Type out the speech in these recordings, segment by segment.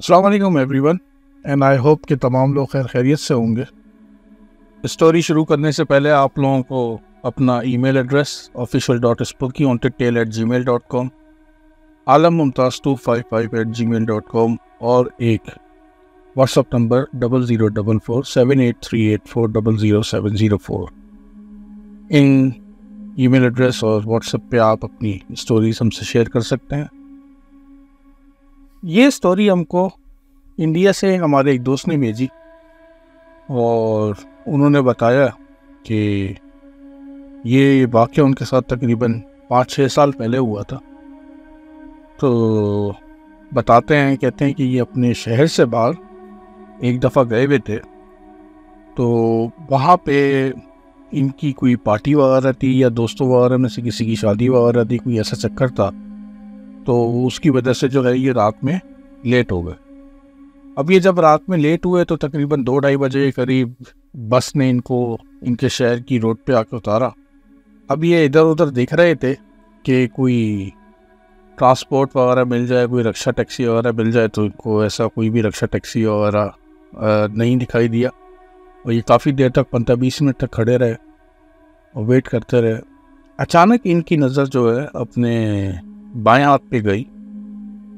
अस्सलाम वालेकुम everyone and I hope कि तमाम लोग खैर खैरियत से होंगे। स्टोरी शुरू करने से पहले आप लोगों को अपना ईमेल एड्रेस official.spookyhaunted@gmail.com, alammumtaz255@gmail.com और एक व्हाट्सअप नंबर 00447838400704 इन ईमेल एड्रेस और व्हाट्सएप पे आप अपनी स्टोरीज हमसे शेयर कर सकते हैं। ये स्टोरी हमको इंडिया से हमारे एक दोस्त ने भेजी और उन्होंने बताया कि ये वाक़या उनके साथ तकरीबन 5-6 साल पहले हुआ था। तो बताते हैं, कहते हैं कि ये अपने शहर से बाहर एक दफ़ा गए हुए थे, तो वहाँ पे इनकी कोई पार्टी वगैरह थी या दोस्तों वगैरह में से किसी की शादी वगैरह थी, कोई ऐसा चक्कर था, तो उसकी वजह से जो है ये रात में लेट हो गए। अब ये जब रात में लेट हुए तो तकरीबन 2-2:30 बजे के करीब बस ने इनको इनके शहर की रोड पे आके उतारा। अब ये इधर उधर देख रहे थे कि कोई ट्रांसपोर्ट वगैरह मिल जाए, कोई रक्षा टैक्सी वगैरह मिल जाए, तो इनको ऐसा कोई भी रक्षा टैक्सी वगैरह नहीं दिखाई दिया और ये काफ़ी देर तक 15-20 मिनट तक खड़े रहे और वेट करते रहे। अचानक इनकी नज़र जो है अपने बाएं हाथ पे गई,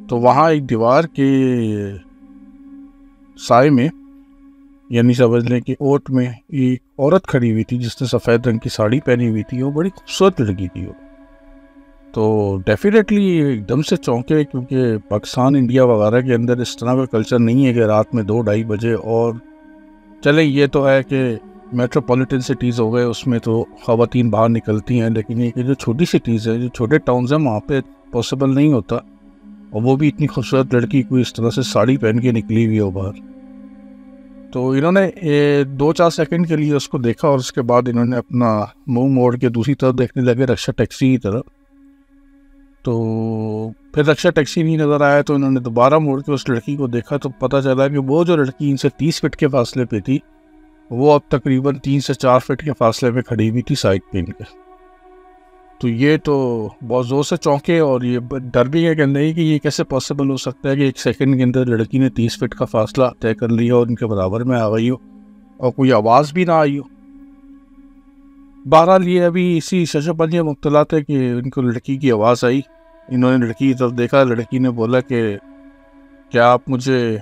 तो वहाँ एक दीवार के साए में, यानी समझ लें कि ओट में, एक औरत खड़ी हुई थी जिसने सफ़ेद रंग की साड़ी पहनी हुई थी। वो बड़ी खूबसूरत लड़की थी वो। तो डेफिनेटली एकदम से चौंके, क्योंकि पाकिस्तान इंडिया वगैरह के अंदर इस तरह का कल्चर नहीं है कि रात में 2-2:30 बजे, और चले ये तो है कि मेट्रोपॉलिटन सिटीज़ हो गए उसमें तो ख़वातीन बाहर निकलती हैं, लेकिन ये जो छोटी सिटीज़ है, जो छोटे टाउन्स हैं, वहाँ पे पॉसिबल नहीं होता, और वो भी इतनी खूबसूरत लड़की कोई इस तरह से साड़ी पहन के निकली हुई हो बाहर। तो इन्होंने 2-4 सेकंड के लिए उसको देखा और उसके बाद इन्होंने अपना मुंह मोड़ के दूसरी तरफ देखने लगे, रक्षा टैक्सी की तरफ। तो फिर रक्षा टैक्सी नहीं नज़र आया तो इन्होंने दोबारा मोड़ के उस लड़की को देखा, तो पता चला कि वो जो लड़की इनसे 30 फीट के फासले पे थी, वो अब तकरीबन 3 से 4 फीट के फासले पे खड़ी हुई थी साइड पे इनके। तो ये तो बहुत ज़ोर से चौंके और ये डर भी है कि नहीं कि ये कैसे पॉसिबल हो सकता है कि एक सेकंड के अंदर लड़की ने 30 फीट का फासला तय कर लिया और इनके बराबर में आ गई हो और कोई आवाज़ भी ना आई हो। बहरहाल ये अभी इसी शशपंज में मुब्तला थे कि इनको लड़की की आवाज़ आई। इन्होंने लड़की की तरफ देखा, लड़की ने बोला कि क्या आप मुझे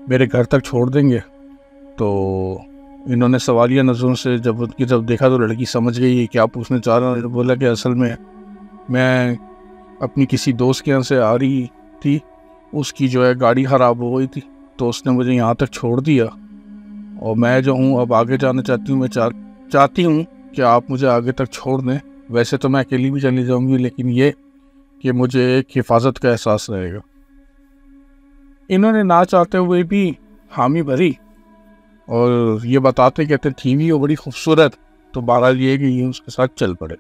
मेरे घर तक छोड़ देंगे? तो इन्होंने सवालिया नज़रों से जब उनकी तरफ देखा तो लड़की समझ गई क्या पूछना चाह रहा है। बोला कि असल में मैं अपनी किसी दोस्त के यहाँ से आ रही थी, उसकी जो है गाड़ी ख़राब हो गई थी, तो उसने मुझे यहाँ तक छोड़ दिया और मैं जो हूँ अब आगे जाना चाहती हूँ। मैं चाहती हूँ कि आप मुझे आगे तक छोड़ दें। वैसे तो मैं अकेली भी चली जाऊँगी, लेकिन ये कि मुझे एक हिफाजत का एहसास रहेगा। इन्होंने ना चाहते हुए भी हामी भरी और ये बताते कहते थी भी वो बड़ी खूबसूरत, तो बहरहाल ये कि ये उसके साथ चल पड़े।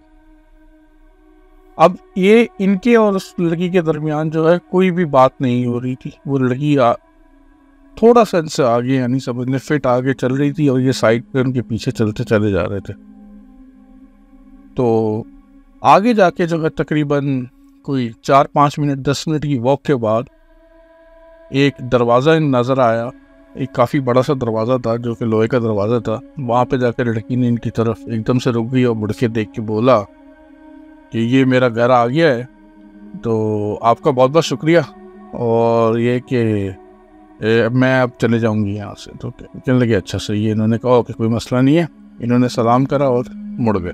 अब ये इनके और उस लड़की के दरमियान जो है कोई भी बात नहीं हो रही थी। वो लड़की थोड़ा सा इनसे आगे, यानी समझने फिट आगे चल रही थी और ये साइड पे उनके पीछे चलते चले जा रहे थे। तो आगे जाके जो है तकरीबन कोई 4-5 मिनट 10 मिनट की वॉक के बाद एक दरवाज़ा नज़र आया। एक काफ़ी बड़ा सा दरवाज़ा था जो कि लोहे का दरवाज़ा था। वहाँ पे जाकर लड़की ने इनकी तरफ एकदम से रुक गई और मुड़ के देख के बोला कि ये मेरा घर आ गया है, तो आपका बहुत बहुत शुक्रिया, और ये कि मैं अब चले जाऊँगी यहाँ से। तो कहने लगे अच्छा सही है। इन्होंने कहा कि कोई मसला नहीं है। इन्होंने सलाम करा और मुड़ गए।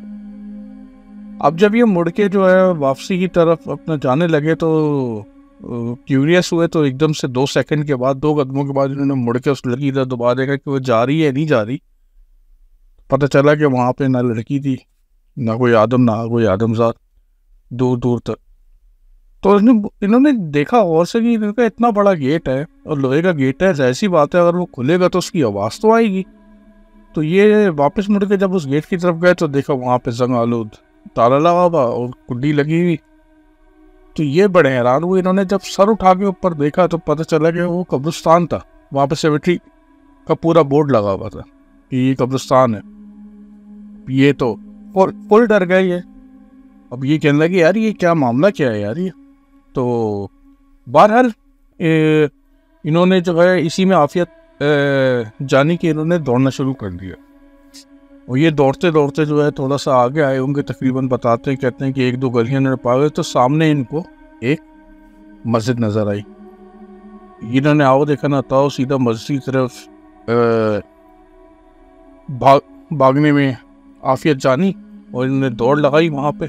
अब जब ये मुड़ के जो है वापसी की तरफ अपना जाने लगे तो क्यूरियस हुए, तो एकदम से 2 सेकंड के बाद, 2 कदमों के बाद इन्होंने मुड़ के उस लड़की की तरफ दोबारा देखा कि वो जा रही है नहीं जा रही। पता चला कि वहाँ पे ना लड़की थी, ना कोई आदम, ना कोई आदमजात, दूर दूर तक। तो इन्होंने देखा और से कि इनका इतना बड़ा गेट है और लोहे का गेट है, जैसी बात है अगर वो खुलेगा तो उसकी आवाज़ तो आएगी। तो ये वापस मुड़ के जब उस गेट की तरफ गए तो देखा वहाँ पे जंग आलूद ताला लगा हुआ और कुंडी लगी हुई। तो ये बड़े हैरान हुए। इन्होंने जब सर उठा के ऊपर देखा तो पता चला कि वो कब्रिस्तान था। वहाँ पे सेमेट्री का पूरा बोर्ड लगा हुआ था कि ये कब्रिस्तान है। ये तो फुल डर गए ये। अब ये कहने लगे यार ये क्या मामला क्या है यार ये। तो बहरहाल इन्होंने जो है इसी में आफियत जानी कि इन्होंने दौड़ना शुरू कर दिया। और ये दौड़ते दौड़ते जो है थोड़ा सा आगे आए होंगे, तकरीबन बताते हैं, कहते हैं कि 1-2 गलियां न पा गए तो सामने इनको एक मस्जिद नज़र आई। इन्होंने आओ देखा ना था, सीधा मस्जिद की तरफ भागने में आफियत जानी और इन्होंने दौड़ लगाई वहाँ पे।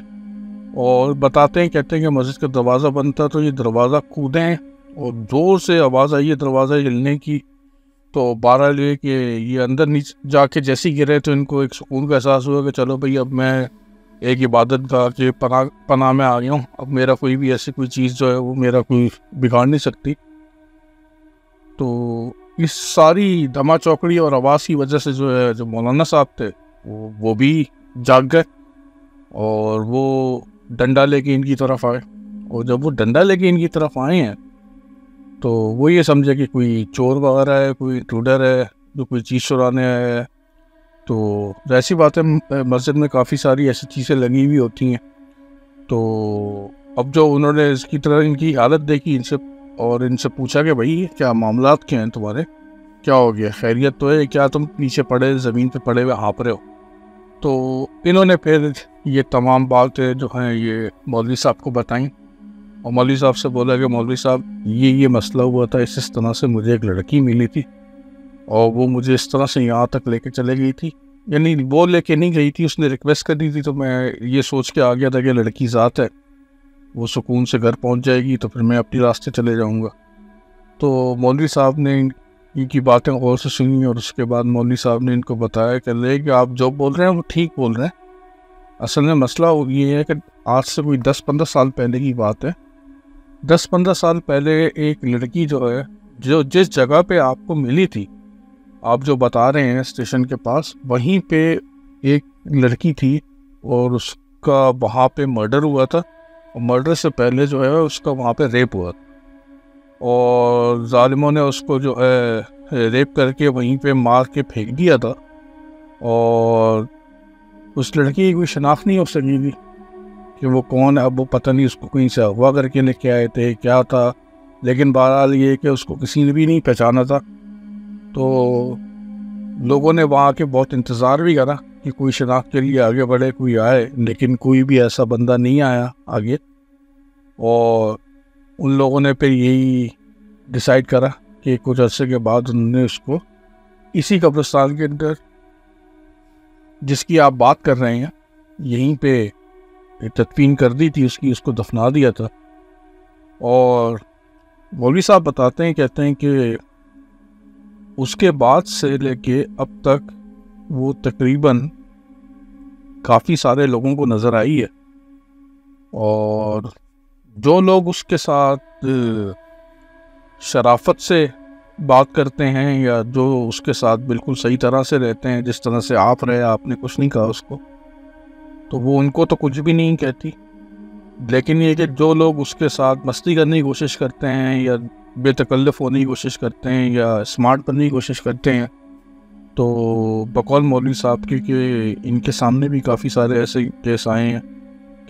और बताते हैं, कहते हैं कि मस्जिद का दरवाज़ा बंद था तो ये दरवाज़ा कूदे हैं और ज़ोर से आवाज़ आई है दरवाज़ा हिलने की। तो 12 लिए कि ये अंदर नीचे जाके जैसे ही गिरे तो इनको एक सुकून का एहसास हुआ कि चलो भाई अब मैं एक इबादत गाह के पनाह में आ गया हूँ, अब मेरा कोई भी ऐसी कोई चीज़ जो है वो मेरा कोई बिगाड़ नहीं सकती। तो इस सारी धमा चौकड़ी और आवाज़ की वजह से जो है जो मौलाना साहब थे वो भी जाग गए और वो डंडा लेके इनकी तरफ आए। और जब वो डंडा लेके इनकी तरफ आए हैं तो वो ये समझे कि कोई चोर वगैरह है, कोई इंट्रूडर है जो कोई चीज़ चुराने आया है। तो ऐसी बात है, मस्जिद में काफ़ी सारी ऐसी चीज़ें लगी हुई होती हैं। तो अब जो उन्होंने इसकी तरह इनकी हालत देखी इनसे और इनसे पूछा कि भाई क्या मामलात क्या हैं तुम्हारे, क्या हो गया, खैरियत तो है, क्या तुम नीचे पड़े ज़मीन पे पड़े हुए हाँप रहे हो। तो इन्होंने फिर ये तमाम बातें जो हैं ये मौलवी साहब को बताई और मौलवी साहब से बोला कि मौलवी साहब ये मसला हुआ था, इस तरह से मुझे एक लड़की मिली थी और वो मुझे इस तरह से यहाँ तक लेके चले गई थी। यानी वो लेके नहीं गई थी, उसने रिक्वेस्ट कर दी थी, तो मैं ये सोच के आ गया था कि लड़की ज़ात है, वो सुकून से घर पहुँच जाएगी तो फिर मैं अपने रास्ते चले जाऊँगा। तो मौलवी साहब ने इनकी बातें गौर से सुनी और उसके बाद मौलवी साहब ने इनको बताया कि आप जो बोल रहे हैं वो ठीक बोल रहे हैं। असल में मसला ये है कि आज से कोई 10-15 साल पहले की बात है। 10-15 साल पहले एक लड़की जो है जो जिस जगह पे आपको मिली थी, आप जो बता रहे हैं स्टेशन के पास, वहीं पे एक लड़की थी और उसका वहाँ पे मर्डर हुआ था और मर्डर से पहले जो है उसका वहाँ पे रेप हुआ और जालिमों ने उसको जो है रेप करके वहीं पे मार के फेंक दिया था। और उस लड़की की कोई शनाख्त नहीं हो सकी थी कि वो कौन है। अब वो पता नहीं उसको कहीं से अगवा करके लेके आए थे, क्या था, लेकिन बहरहाल ये कि उसको किसी ने भी नहीं पहचाना था। तो लोगों ने वहाँ के बहुत इंतज़ार भी करा कि कोई शनाख्त के लिए आगे बढ़े, कोई आए, लेकिन कोई भी ऐसा बंदा नहीं आया आगे। और उन लोगों ने फिर यही डिसाइड करा कि कुछ अर्से के बाद उन्होंने उसको इसी कब्रिस्तान के अंदर जिसकी आप बात कर रहे हैं यहीं पे तदफीन कर दी थी उसकी, उसको दफना दिया था। और मौलवी साहब बताते हैं, कहते हैं कि उसके बाद से लेके अब तक वो तकरीबन काफ़ी सारे लोगों को नज़र आई है और जो लोग उसके साथ शराफत से बात करते हैं या जो उसके साथ बिल्कुल सही तरह से रहते हैं, जिस तरह से आप रहे, आपने कुछ नहीं कहा उसको, तो वो उनको तो कुछ भी नहीं कहती। लेकिन ये कि जो लोग उसके साथ मस्ती करने की कोशिश करते हैं या बेतकल्लफ होने की कोशिश करते हैं या स्मार्ट बनने की कोशिश करते हैं, तो बकौल मौलवी साहब के कि इनके सामने भी काफ़ी सारे ऐसे केस आए हैं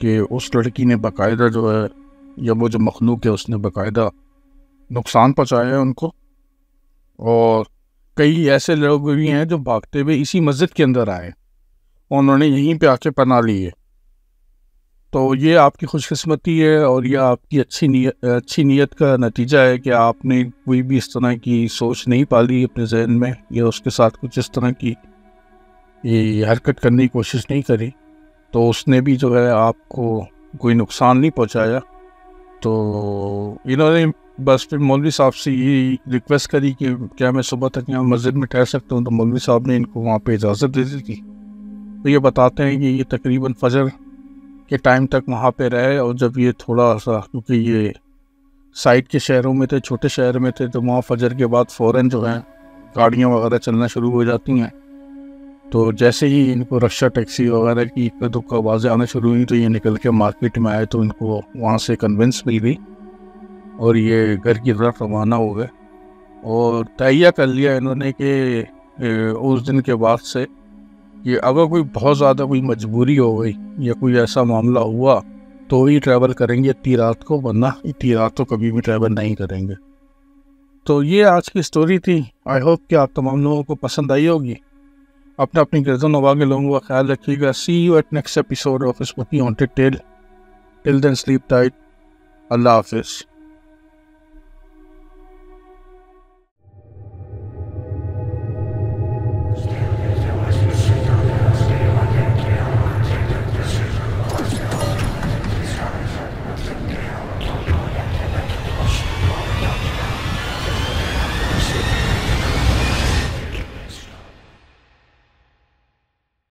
कि उस लड़की ने बाकायदा जो है या वो जो मखलूक है उसने बाकायदा नुकसान पहुँचाया है उनको। और कई ऐसे लोग भी हैं जो भागते हुए इसी मस्जिद के अंदर आए और उन्होंने यहीं पे आके पनाह ली है। तो ये आपकी खुशकिस्मती है और यह आपकी अच्छी नीयत का नतीजा है कि आपने कोई भी इस तरह की सोच नहीं पाली अपने जहन में या उसके साथ कुछ इस तरह की ये हरकत करने की कोशिश नहीं करी, तो उसने भी जो है आपको कोई नुकसान नहीं पहुंचाया। तो इन्होंने बस फिर मौलवी साहब से ये रिक्वेस्ट करी कि क्या मैं सुबह तक यहाँ मस्जिद में ठहर सकता हूँ, तो मौलवी साहब ने इनको वहाँ पे इजाज़त दे दी थी। तो ये बताते हैं कि ये तकरीबन फजर के टाइम तक वहाँ पे रहे और जब ये थोड़ा सा, क्योंकि ये साइड के शहरों में थे, छोटे शहर में थे, तो वहाँ फजर के बाद फ़ौरन जो है गाड़ियाँ वगैरह चलना शुरू हो जाती हैं। तो जैसे ही इनको रक्षा टैक्सी वगैरह की दुक्का आवाज़ें आना शुरू हुई तो ये निकल के मार्केट में आए, तो इनको वहाँ से कन्विंस मिल गई और ये घर की तरफ रवाना हो गए। और तैयार कर लिया इन्होंने कि उस दिन के बाद से कि अगर कोई बहुत ज़्यादा कोई मजबूरी हो गई या कोई ऐसा मामला हुआ तो ही ट्रैवल करेंगे इतनी रात को, वरना इतनी रात तो कभी भी ट्रैवल नहीं करेंगे। तो ये आज की स्टोरी थी। आई होप कि आप तमाम लोगों को पसंद आई होगी। अपने अपनी गर्दन नवा के लोगों का ख्याल रखिएगा। See you at next episode of spooky haunted tale. Till then sleep tight. अल्लाह हाफिज़।